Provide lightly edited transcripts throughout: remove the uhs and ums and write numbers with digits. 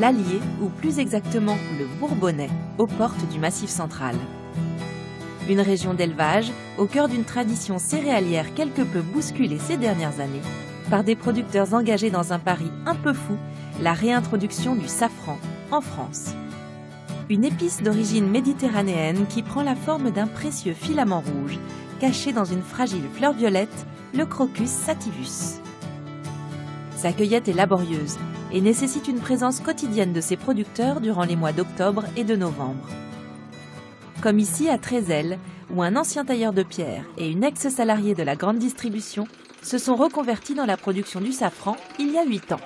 l'Allier, ou plus exactement le Bourbonnais, aux portes du Massif central. Une région d'élevage au cœur d'une tradition céréalière quelque peu bousculée ces dernières années par des producteurs engagés dans un pari un peu fou, la réintroduction du safran en France. Une épice d'origine méditerranéenne qui prend la forme d'un précieux filament rouge caché dans une fragile fleur violette, le Crocus sativus. Sa cueillette est laborieuse et nécessite une présence quotidienne de ses producteurs durant les mois d'octobre et de novembre. Comme ici à Trézelles, où un ancien tailleur de pierre et une ex-salariée de la grande distribution se sont reconvertis dans la production du safran il y a 8 ans.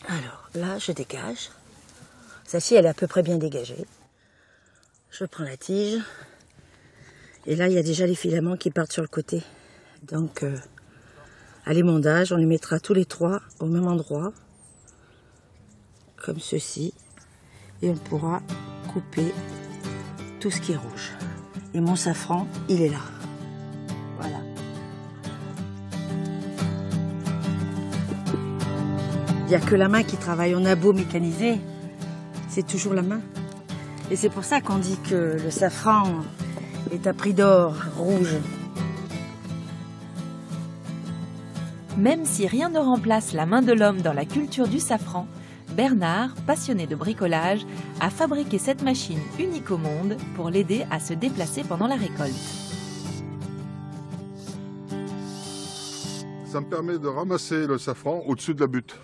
Alors là, je dégage. Celle-ci, elle est à peu près bien dégagée. Je prends la tige. Et là, il y a déjà les filaments qui partent sur le côté. Donc, à l'émondage, on les mettra tous les 3 au même endroit. Comme ceci. Et on pourra couper tout ce qui est rouge. Et mon safran, il est là. Voilà. Il n'y a que la main qui travaille. On a beau mécaniser, c'est toujours la main. Et c'est pour ça qu'on dit que le safran est à prix d'or rouge. Même si rien ne remplace la main de l'homme dans la culture du safran, Bernard, passionné de bricolage, a fabriqué cette machine unique au monde pour l'aider à se déplacer pendant la récolte. Ça me permet de ramasser le safran au-dessus de la butte.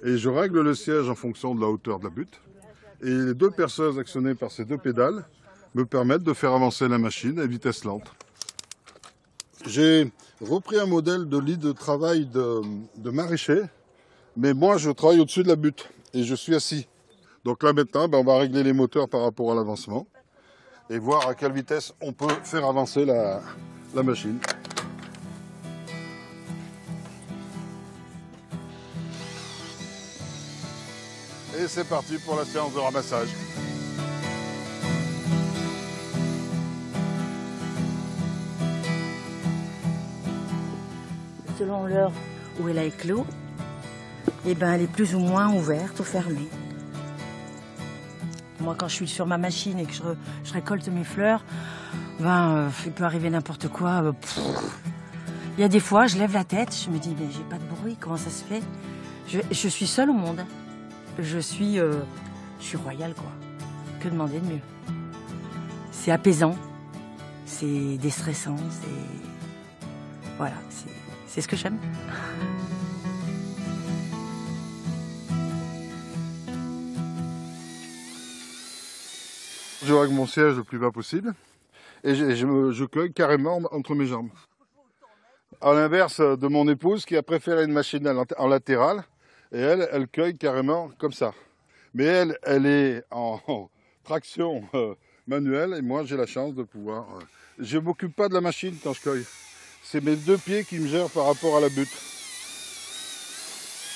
Et je règle le siège en fonction de la hauteur de la butte. Et les 2 perceuses actionnées par ces 2 pédales me permettent de faire avancer la machine à vitesse lente. J'ai repris un modèle de lit de travail de maraîcher. Mais moi, je travaille au-dessus de la butte et je suis assis. Donc là, maintenant, on va régler les moteurs par rapport à l'avancement et voir à quelle vitesse on peut faire avancer la machine. Et c'est parti pour la séance de ramassage. Selon l'heure où elle a éclos, eh ben, elle est plus ou moins ouverte ou fermée. Moi, quand je suis sur ma machine et que je récolte mes fleurs, il peut arriver n'importe quoi. Il y a des fois, je lève la tête, je me dis, mais j'ai pas de bruit, comment ça se fait? Je suis seule au monde. Je suis royale, quoi. Que demander de mieux? C'est apaisant, c'est déstressant, voilà, c'est ce que j'aime. Je règle mon siège le plus bas possible et je cueille carrément entre mes jambes. À l'inverse de mon épouse qui a préféré une machine en latéral et elle cueille carrément comme ça. Mais elle est en traction manuelle et moi j'ai la chance de pouvoir... Je ne m'occupe pas de la machine quand je cueille. C'est mes 2 pieds qui me gèrent par rapport à la butte.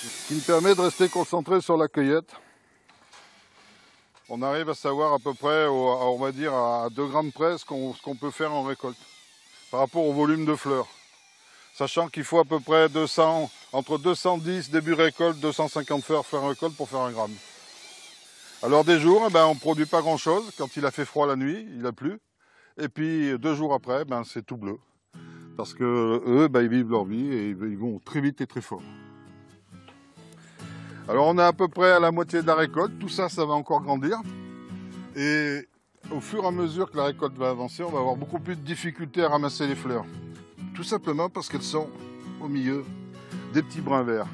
Ce qui me permet de rester concentré sur la cueillette. On arrive à savoir à peu près, on va dire à 2 grammes près, ce qu'on peut faire en récolte, par rapport au volume de fleurs. Sachant qu'il faut à peu près entre 210 début récolte, 250 fleurs fin récolte pour faire 1 gramme. Alors des jours, on ne produit pas grand chose, quand il a fait froid la nuit, il a plu. Et puis 2 jours après, c'est tout bleu. Parce que eux, ils vivent leur vie et ils vont très vite et très fort. Alors on est à peu près à la moitié de la récolte, tout ça, ça va encore grandir. Et au fur et à mesure que la récolte va avancer, on va avoir beaucoup plus de difficultés à ramasser les fleurs. Tout simplement parce qu'elles sont au milieu des petits brins verts.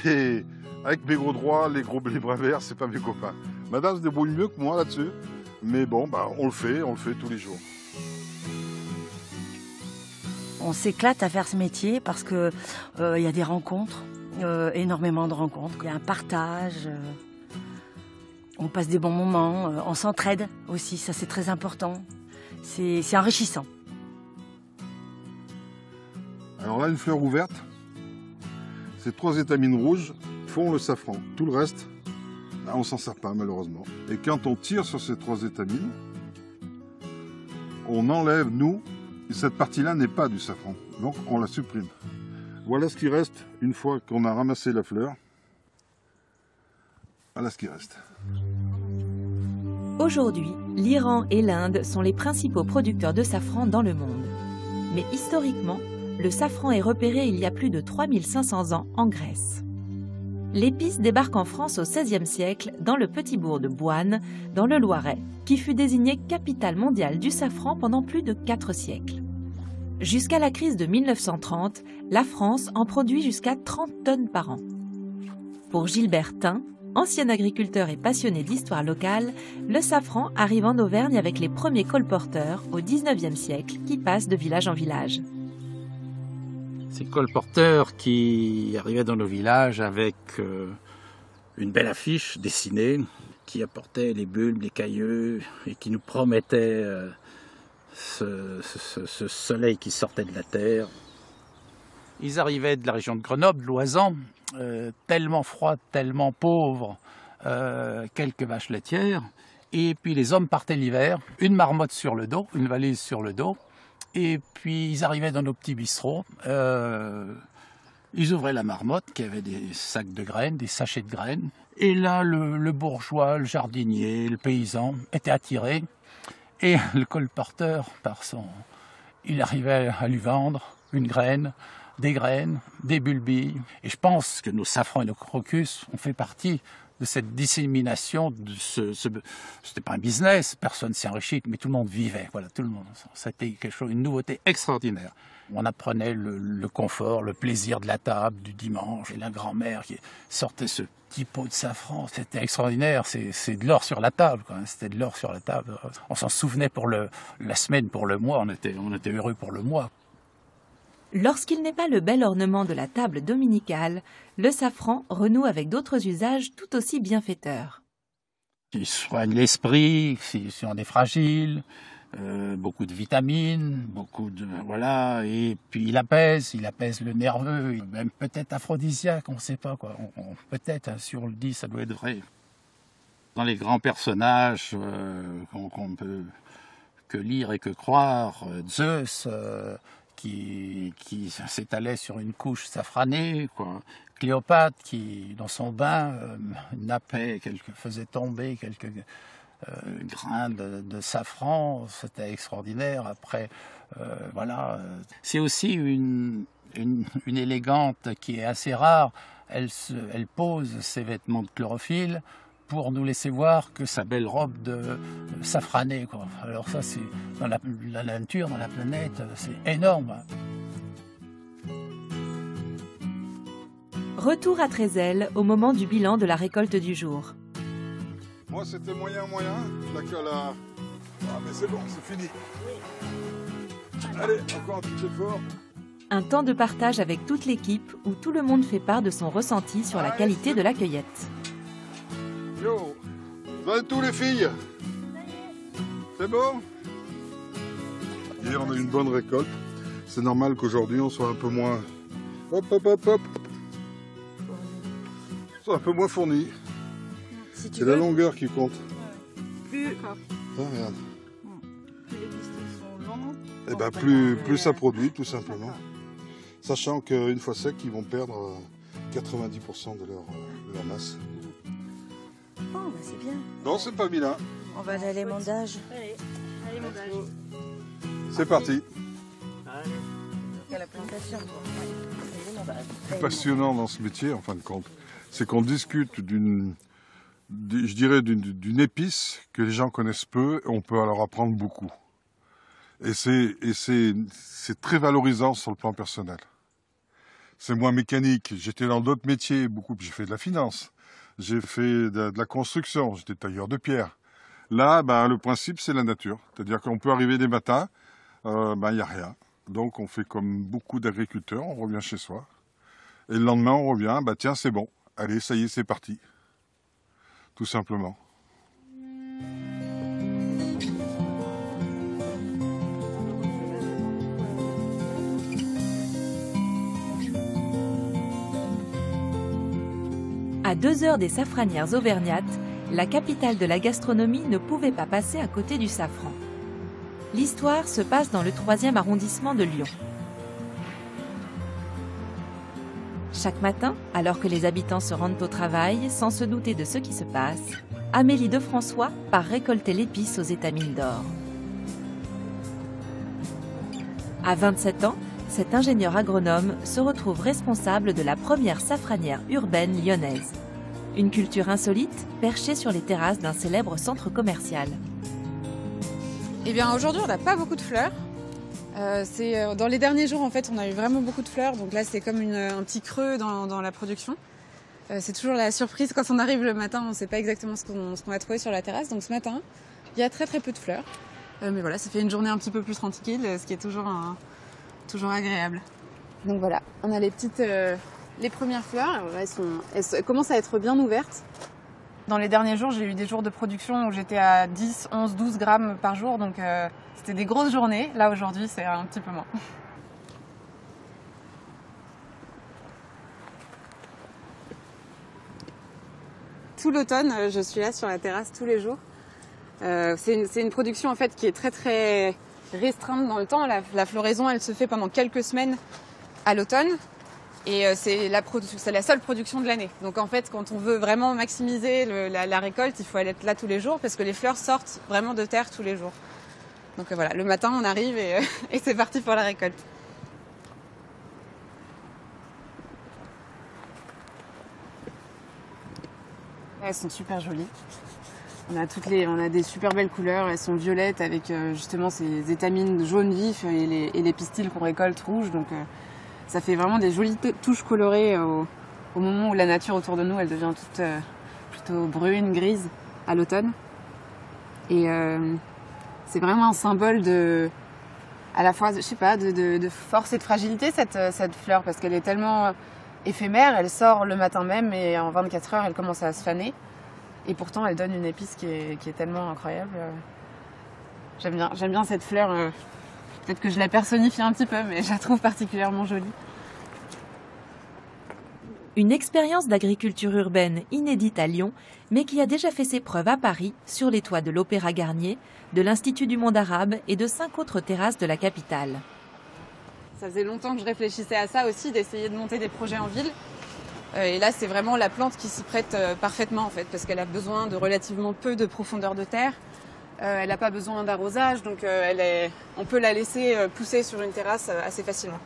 Et avec mes gros droits, les brins verts, c'est pas mes copains. Madame se débrouille mieux que moi là-dessus, mais bon, on le fait tous les jours. On s'éclate à faire ce métier parce que y a des rencontres. Énormément de rencontres, il y a un partage, on passe des bons moments, on s'entraide aussi, ça c'est très important, c'est enrichissant. Alors là, une fleur ouverte, ces 3 étamines rouges font le safran. Tout le reste, on s'en sert pas malheureusement. Et quand on tire sur ces 3 étamines, on enlève, nous, cette partie-là n'est pas du safran, donc on la supprime. Voilà ce qui reste une fois qu'on a ramassé la fleur. Voilà ce qui reste. Aujourd'hui, l'Iran et l'Inde sont les principaux producteurs de safran dans le monde. Mais historiquement, le safran est repéré il y a plus de 3500 ans en Grèce. L'épice débarque en France au XVIe siècle dans le petit bourg de Boine, dans le Loiret, qui fut désigné capitale mondiale du safran pendant plus de 4 siècles. Jusqu'à la crise de 1930, la France en produit jusqu'à 30 tonnes par an. Pour Gilbert Tin, ancien agriculteur et passionné d'histoire locale, le safran arrive en Auvergne avec les premiers colporteurs au XIXe siècle qui passent de village en village. Ces colporteurs qui arrivaient dans nos villages avec une belle affiche dessinée qui apportait les bulbes, les cailleux et qui nous promettait ce soleil qui sortait de la terre. Ils arrivaient de la région de Grenoble, Loisan, tellement froide, tellement pauvre, quelques vaches laitières. Et puis les hommes partaient l'hiver, une marmotte sur le dos, une valise sur le dos. Et puis ils arrivaient dans nos petits bistrots, ils ouvraient la marmotte qui avait des sacs de graines, des sachets de graines. Et là, le bourgeois, le jardinier, le paysan étaient attirés. Et le colporteur, il arrivait à lui vendre une graine, des bulbilles. Et je pense que nos safrans et nos crocus ont fait partie de cette dissémination, c'était pas un business, personne s'est enrichi, mais tout le monde vivait, voilà, tout le monde. C'était quelque chose, une nouveauté extraordinaire. On apprenait le confort, le plaisir de la table, du dimanche, et la grand-mère qui sortait ce petit pot de safran, c'était extraordinaire, c'est de l'or sur la table, quoi. C'était de l'or sur la table. On s'en souvenait pour la semaine, pour le mois, on était heureux pour le mois. Lorsqu'il n'est pas le bel ornement de la table dominicale, le safran renoue avec d'autres usages tout aussi bienfaiteurs. Il soigne l'esprit, si on est fragile, beaucoup de vitamines, voilà, et puis il apaise le nerveux, même peut-être aphrodisiaque, on ne sait pas quoi. Peut-être, hein, si on le dit, ça doit être vrai. Dans les grands personnages qu'on peut que lire et que croire, Zeus. Qui s'étalait sur une couche safranée, quoi. Cléopâtre qui, dans son bain, nappait, faisait tomber quelques grains de safran, c'était extraordinaire. Après, voilà. C'est aussi une élégante qui est assez rare. Elle pose ses vêtements de chlorophylle pour nous laisser voir que sa belle robe de safranée, quoi. Alors ça, c'est dans la nature, dans la planète, c'est énorme. Retour à Trézelles au moment du bilan de la récolte du jour. Moi, c'était moyen. Ah, mais c'est bon, c'est fini. Allez, encore un petit effort. Un temps de partage avec toute l'équipe où tout le monde fait part de son ressenti sur la qualité de la cueillette. Yo, vous avez tous les filles? C'est bon? Hier, on a eu une bonne récolte. C'est normal qu'aujourd'hui, on soit un peu moins... Hop. Soit un peu moins fourni. C'est la longueur qui compte. Plus... Ah, regarde. Plus les pistils sont longs... Et ben, plus ça produit, tout simplement. Sachant qu'une fois sec, ils vont perdre 90% de leur masse. Oh, bah c'est bien. Non, c'est pas Milan. On va aller à l'émondage. Allez, mondage. C'est parti. À la plantation. Ce qui est passionnant dans ce métier, en fin de compte, c'est qu'on discute d'une épice que les gens connaissent peu et on peut leur apprendre beaucoup. Et c'est très valorisant sur le plan personnel. C'est moins mécanique. J'étais dans d'autres métiers, beaucoup. J'ai fait de la finance. J'ai fait de la construction, j'étais tailleur de pierre. Là, le principe, c'est la nature. C'est-à-dire qu'on peut arriver des matins, il n'y a rien. Donc, on fait comme beaucoup d'agriculteurs, on revient chez soi. Et le lendemain, on revient, tiens, c'est bon. Allez, ça y est, c'est parti. Tout simplement. À 2 heures des safranières auvergnates, la capitale de la gastronomie ne pouvait pas passer à côté du safran. L'histoire se passe dans le 3e arrondissement de Lyon. Chaque matin, alors que les habitants se rendent au travail, sans se douter de ce qui se passe, Amélie de François part récolter l'épice aux étamines d'or. À 27 ans, cet ingénieur agronome se retrouve responsable de la première safranière urbaine lyonnaise. Une culture insolite perchée sur les terrasses d'un célèbre centre commercial. Eh bien aujourd'hui on n'a pas beaucoup de fleurs. Dans les derniers jours en fait on a eu vraiment beaucoup de fleurs, donc là c'est comme un petit creux dans la production. C'est toujours la surprise quand on arrive le matin, on ne sait pas exactement ce qu'on va trouver sur la terrasse. Donc ce matin il y a très peu de fleurs, mais voilà, ça fait une journée un petit peu plus tranquille, ce qui est toujours agréable. Donc voilà, on a les premières fleurs, elles commencent à être bien ouvertes. Dans les derniers jours, j'ai eu des jours de production où j'étais à 10, 11, 12 grammes par jour, donc c'était des grosses journées. Là aujourd'hui, c'est un petit peu moins. Tout l'automne, je suis là sur la terrasse tous les jours. C'est une production en fait qui est très restreinte dans le temps. La floraison, elle se fait pendant quelques semaines à l'automne. Et c'est la seule production de l'année. Donc en fait, quand on veut vraiment maximiser la récolte, il faut aller être là tous les jours parce que les fleurs sortent vraiment de terre tous les jours. Donc voilà, le matin on arrive et c'est parti pour la récolte. Elles sont super jolies. On a des super belles couleurs. Elles sont violettes avec justement ces étamines jaunes vifs et les pistils qu'on récolte rouges. Donc ça fait vraiment des jolies touches colorées au moment où la nature autour de nous, elle devient toute plutôt brune, grise à l'automne. Et c'est vraiment un symbole à la fois, je sais pas, de force et de fragilité cette fleur, parce qu'elle est tellement éphémère. Elle sort le matin même et en 24 heures, elle commence à se faner. Et pourtant, elle donne une épice qui est tellement incroyable. J'aime bien cette fleur. Peut-être que je la personnifie un petit peu, mais je la trouve particulièrement jolie. Une expérience d'agriculture urbaine inédite à Lyon, mais qui a déjà fait ses preuves à Paris, sur les toits de l'Opéra Garnier, de l'Institut du monde arabe et de 5 autres terrasses de la capitale. Ça faisait longtemps que je réfléchissais à ça aussi, d'essayer de monter des projets en ville. Et là, c'est vraiment la plante qui s'y prête parfaitement, en fait, parce qu'elle a besoin de relativement peu de profondeur de terre. Elle n'a pas besoin d'arrosage, donc on peut la laisser pousser sur une terrasse assez facilement.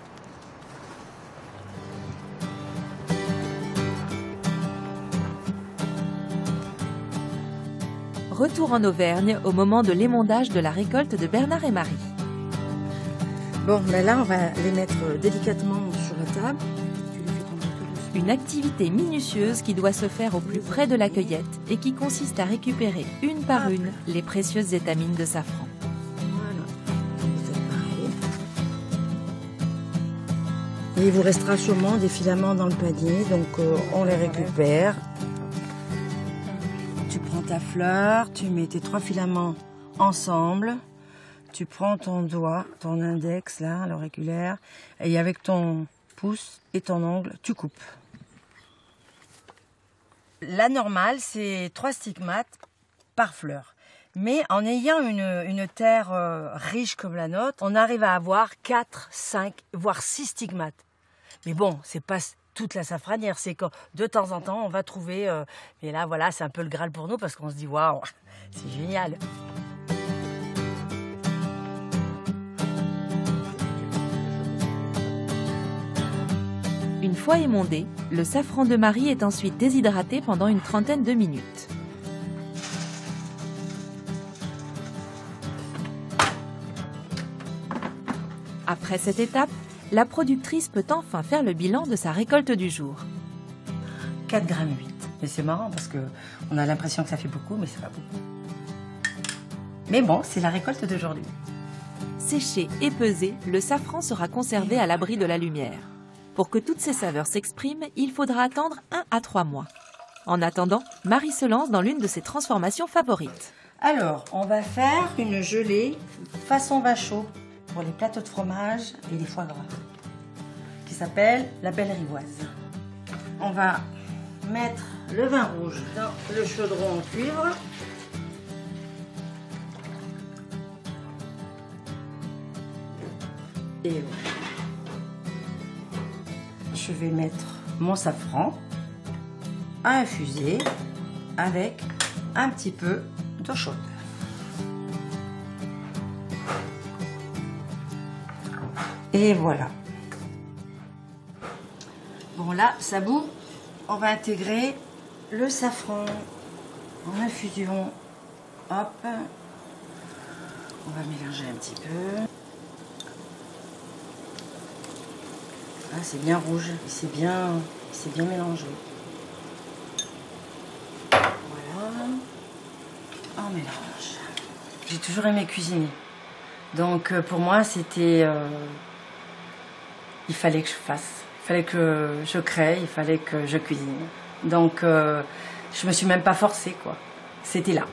Retour en Auvergne au moment de l'émondage de la récolte de Bernard et Marie. Bon, ben là, on va les mettre délicatement sur la table. Une activité minutieuse qui doit se faire au plus près de la cueillette et qui consiste à récupérer une par une les précieuses étamines de safran. Voilà, et il vous restera sûrement des filaments dans le panier, donc on les récupère. Tu prends ta fleur, tu mets tes 3 filaments ensemble, tu prends ton doigt, ton index là, l'auriculaire, et avec ton pouce et ton ongle, tu coupes. La normale, c'est 3 stigmates par fleur. Mais en ayant une terre riche comme la nôtre, on arrive à avoir 4, 5, voire 6 stigmates. Mais bon, c'est pas toute la safranière, c'est que de temps en temps, on va trouver... et là, voilà, c'est un peu le Graal pour nous parce qu'on se dit, waouh, c'est génial. Une fois émondé, le safran de Marie est ensuite déshydraté pendant une trentaine de minutes. Après cette étape, la productrice peut enfin faire le bilan de sa récolte du jour. 4,8 grammes. Mais c'est marrant parce qu'on a l'impression que ça fait beaucoup, mais c'est pas beaucoup. Mais bon, c'est la récolte d'aujourd'hui. Séché et pesé, le safran sera conservé à l'abri de la lumière. Pour que toutes ces saveurs s'expriment, il faudra attendre 1 à 3 mois. En attendant, Marie se lance dans l'une de ses transformations favorites. Alors, on va faire une gelée façon vin chaud pour les plateaux de fromage et les foie gras, qui s'appelle la belle rivoise. On va mettre le vin rouge dans le chaudron en cuivre. Et voilà. Je vais mettre mon safran à infuser avec un petit peu d'eau chaude. Et voilà. Bon là, ça bout. On va intégrer le safran en infusion. Hop. On va mélanger un petit peu. Ah, c'est bien rouge. C'est bien mélangé. Voilà. On mélange. J'ai toujours aimé cuisiner. Donc pour moi, c'était... il fallait que je fasse. Il fallait que je crée, il fallait que je cuisine. Donc, je me suis même pas forcée, quoi. C'était là.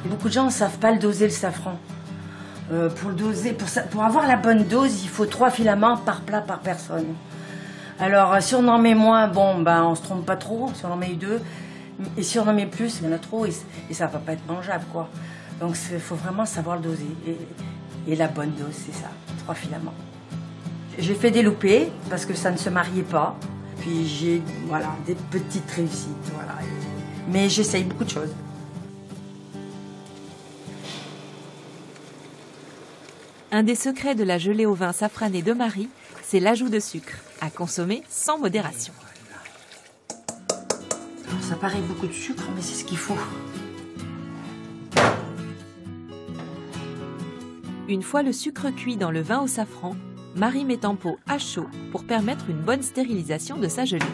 Beaucoup de gens ne savent pas le doser, le safran. Pour le doser, pour avoir la bonne dose, il faut 3 filaments par plat, par personne. Alors, si on en met moins, bon, ben, on se trompe pas trop. Si on en met 2, et si on en met plus, il y en a trop, et ça va pas être mangeable, quoi. Donc, il faut vraiment savoir le doser. Et la bonne dose, c'est ça, 3 filaments. J'ai fait des loupés parce que ça ne se mariait pas. Puis j'ai, voilà, des petites réussites, voilà. Mais j'essaye beaucoup de choses. Un des secrets de la gelée au vin safrané de Marie, c'est l'ajout de sucre, à consommer sans modération. Alors, ça paraît beaucoup de sucre, mais c'est ce qu'il faut. Une fois le sucre cuit dans le vin au safran, Marie met en pot à chaud pour permettre une bonne stérilisation de sa gelée.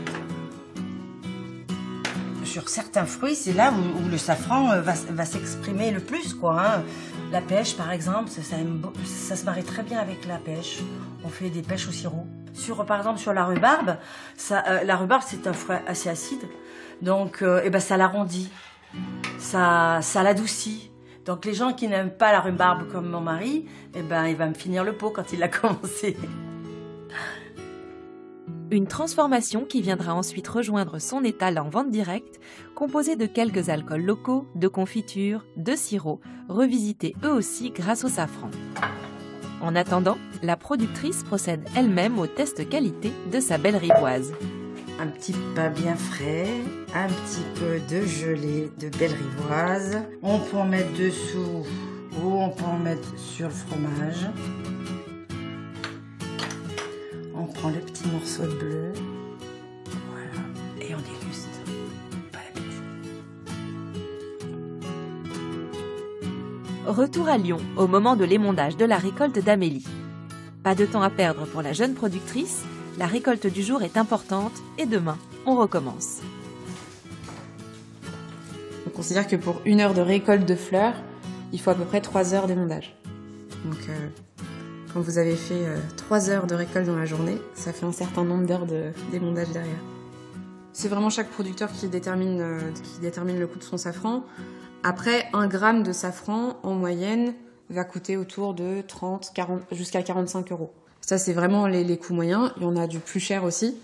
Sur certains fruits, c'est là où le safran va s'exprimer le plus, quoi. Hein. La pêche, par exemple, ça se marie très bien avec la pêche. On fait des pêches au sirop. Par exemple, sur la rhubarbe, la rhubarbe, c'est un fruit assez acide. Donc, ça l'arrondit, ça l'adoucit. Donc les gens qui n'aiment pas la rhubarbe comme mon mari, il va me finir le pot quand il a commencé. Une transformation qui viendra ensuite rejoindre son étal en vente directe, composé de quelques alcools locaux, de confitures, de sirops, revisités eux aussi grâce au safran. En attendant, la productrice procède elle-même au test qualité de sa belle rivoise. Un petit pain bien frais, un petit peu de gelée de belle rivoise. On peut en mettre dessous ou on peut en mettre sur le fromage. On prend le petit morceau de bleu. Voilà. Et on déguste. Bon appétit. Retour à Lyon au moment de l'émondage de la récolte d'Amélie. Pas de temps à perdre pour la jeune productrice. La récolte du jour est importante et demain, on recommence. On considère que pour 1 heure de récolte de fleurs, il faut à peu près 3 heures d'émondage. Donc, quand vous avez fait 3 heures de récolte dans la journée, ça fait un certain nombre d'heures d'émondage derrière. C'est vraiment chaque producteur qui détermine le coût de son safran. Après, 1 gramme de safran, en moyenne, va coûter autour de 30, 40, jusqu'à 45 €. Ça, c'est vraiment les coûts moyens. Il y en a du plus cher aussi.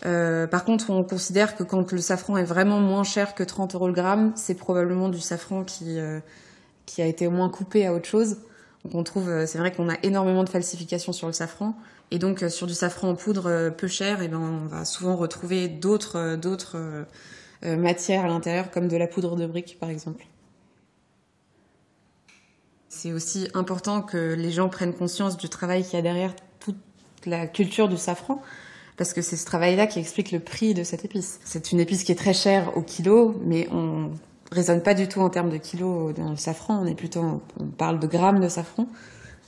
Par contre, on considère que quand le safran est vraiment moins cher que 30 € le gramme, c'est probablement du safran qui a été au moins coupé à autre chose. Donc on trouve, c'est vrai qu'on a énormément de falsifications sur le safran. Et donc sur du safran en poudre peu cher, on va souvent retrouver d'autres matières à l'intérieur, comme de la poudre de brique par exemple. C'est aussi important que les gens prennent conscience du travail qu'il y a derrière toute la culture du safran, parce que c'est ce travail-là qui explique le prix de cette épice. C'est une épice qui est très chère au kilo, mais on raisonne pas du tout en termes de kilos dans le safran, on parle de grammes de safran,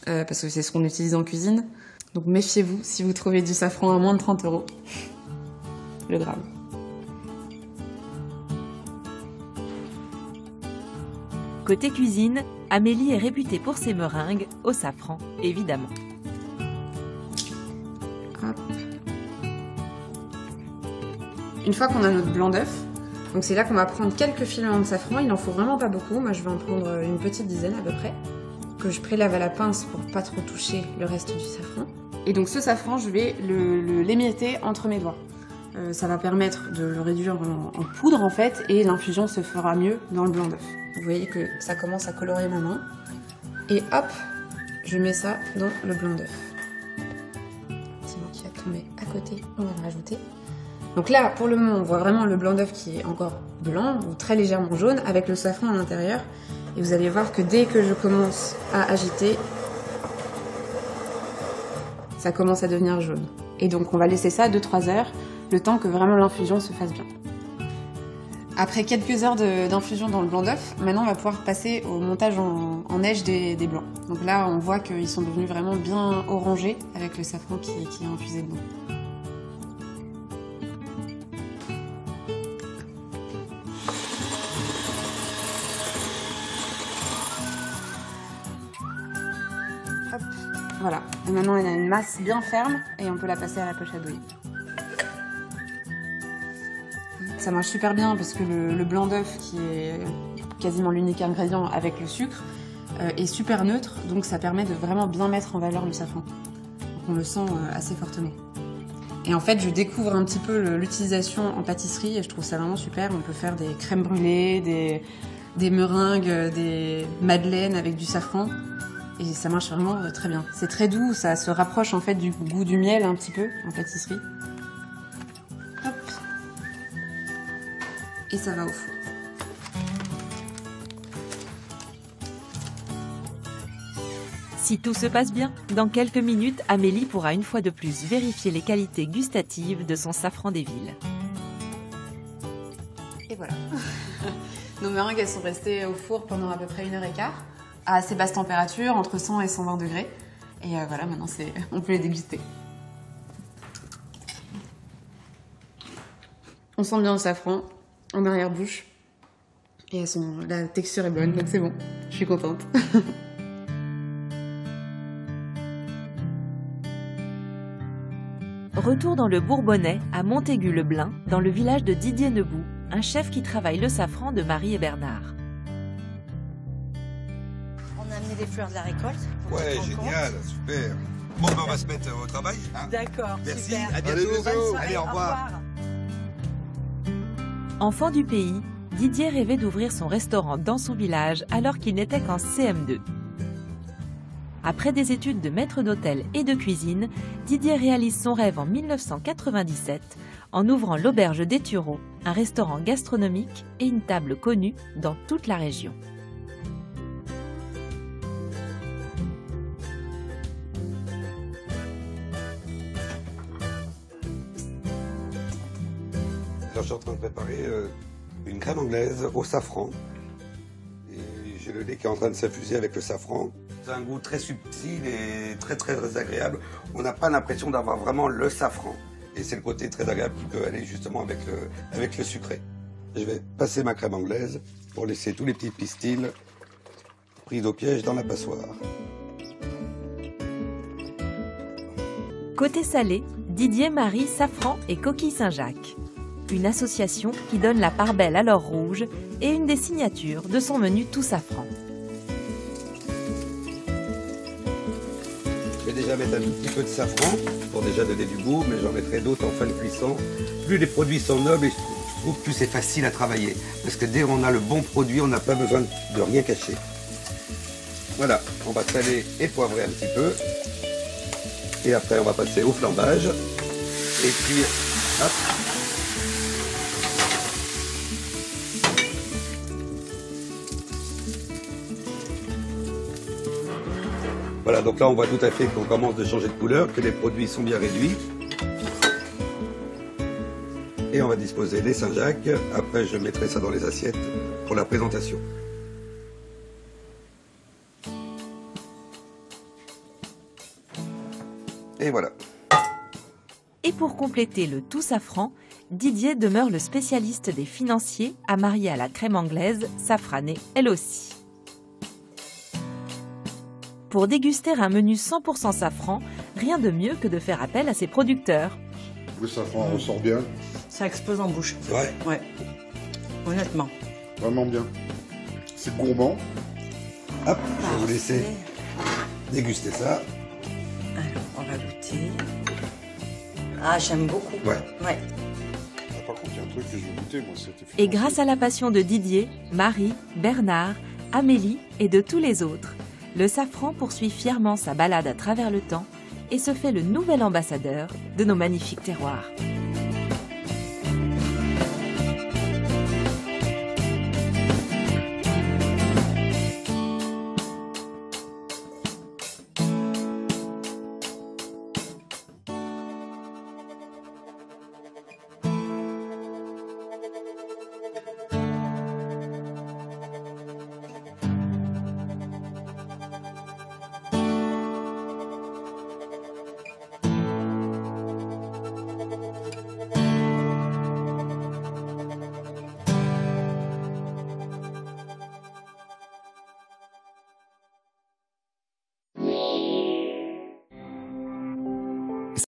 parce que c'est ce qu'on utilise en cuisine. Donc méfiez-vous si vous trouvez du safran à moins de 30 € le gramme. Côté cuisine, Amélie est réputée pour ses meringues, au safran, évidemment. Hop. Une fois qu'on a notre blanc d'œuf, donc c'est là qu'on va prendre quelques filaments de safran, il en faut vraiment pas beaucoup, moi je vais en prendre une petite dizaine à peu près, que je prélève à la pince pour pas trop toucher le reste du safran. Et donc ce safran, je vais l'émietter entre mes doigts. Ça va permettre de le réduire en poudre en fait, et l'infusion se fera mieux dans le blanc d'œuf. Vous voyez que ça commence à colorer ma main. Et hop, je mets ça dans le blanc d'œuf. Sinon, qui va tomber à côté, on va le rajouter. Donc là, pour le moment, on voit vraiment le blanc d'œuf qui est encore blanc ou très légèrement jaune avec le safran à l'intérieur. Et vous allez voir que dès que je commence à agiter, ça commence à devenir jaune. Et donc on va laisser ça 2-3 heures, le temps que vraiment l'infusion se fasse bien. Après quelques heures d'infusion dans le blanc d'œuf, maintenant on va pouvoir passer au montage en neige des blancs. Donc là on voit qu'ils sont devenus vraiment bien orangés avec le safran qui est infusé dedans. Hop, voilà. Et maintenant elle a une masse bien ferme et on peut la passer à la poche à douille. Ça marche super bien parce que le blanc d'œuf, qui est quasiment l'unique ingrédient avec le sucre, est super neutre, donc ça permet de vraiment bien mettre en valeur le safran. Donc on le sent assez fortement. Et en fait, je découvre un petit peu l'utilisation en pâtisserie et je trouve ça vraiment super. On peut faire des crèmes brûlées, des meringues, des madeleines avec du safran. Et ça marche vraiment très bien. C'est très doux, ça se rapproche en fait du goût du miel un petit peu en pâtisserie. Hop. Et ça va au four. Si tout se passe bien, dans quelques minutes, Amélie pourra une fois de plus vérifier les qualités gustatives de son safran des villes. Et voilà. Nos meringues, elles sont restées au four pendant à peu près 1h15, à assez basse température, entre 100 et 120 degrés. Et voilà, maintenant on peut les déguster. On sent bien le safran en arrière-bouche. Et la texture est bonne, donc c'est bon. Je suis contente. Retour dans le Bourbonnais, à Montaigu-le-Blin, dans le village de Didier Nebout, un chef qui travaille le safran de Marie et Bernard. On a amené les fleurs de la récolte. Ouais, génial, super. Bon, ben, on va se mettre au travail. Hein. D'accord, Merci, super. à bientôt. Allez, bisous. Allez, au revoir. Enfant du pays, Didier rêvait d'ouvrir son restaurant dans son village alors qu'il n'était qu'en CM2. Après des études de maître d'hôtel et de cuisine, Didier réalise son rêve en 1997 en ouvrant l'Auberge des Tureaux, un restaurant gastronomique et une table connue dans toute la région. Alors, je suis en train de préparer une crème anglaise au safran. Et j'ai le lait qui est en train de s'infuser avec le safran. C'est un goût très subtil et très très agréable. On n'a pas l'impression d'avoir vraiment le safran. Et c'est le côté très agréable qui peut aller justement avec le sucré. Je vais passer ma crème anglaise pour laisser tous les petits pistils pris au piège dans la passoire. Côté salé, Didier marie safran et coquille Saint-Jacques. Une association qui donne la part belle à l'or rouge et une des signatures de son menu tout safran. Je vais déjà mettre un tout petit peu de safran pour déjà donner du goût, mais j'en mettrai d'autres en fin de cuisson. Plus les produits sont nobles, et je trouve plus c'est facile à travailler. Parce que dès qu'on a le bon produit, on n'a pas besoin de rien cacher. Voilà, on va saler et poivrer un petit peu. Et après, on va passer au flambage. Et puis, hop. Voilà, donc là on voit tout à fait qu'on commence de changer de couleur, que les produits sont bien réduits. Et on va disposer les Saint-Jacques. Après je mettrai ça dans les assiettes pour la présentation. Et voilà. Et pour compléter le tout safran, Didier demeure le spécialiste des financiers à marier à la crème anglaise, safranée elle aussi. Pour déguster un menu 100% safran, rien de mieux que de faire appel à ses producteurs. Le safran ressort bien, Ça explose en bouche. C'est vrai? Ouais. Honnêtement. vraiment bien. C'est gourmand. Hop, je vais vous laisser déguster ça. Alors, on va goûter. Ah, j'aime beaucoup. Ouais. Ouais. Ah, par contre, il y a un truc truc que je veux goûter, moi, c'était Et grâce à la passion de Didier, Marie, Bernard, Amélie et de tous les autres, le safran poursuit fièrement sa balade à travers le temps et se fait le nouvel ambassadeur de nos magnifiques terroirs.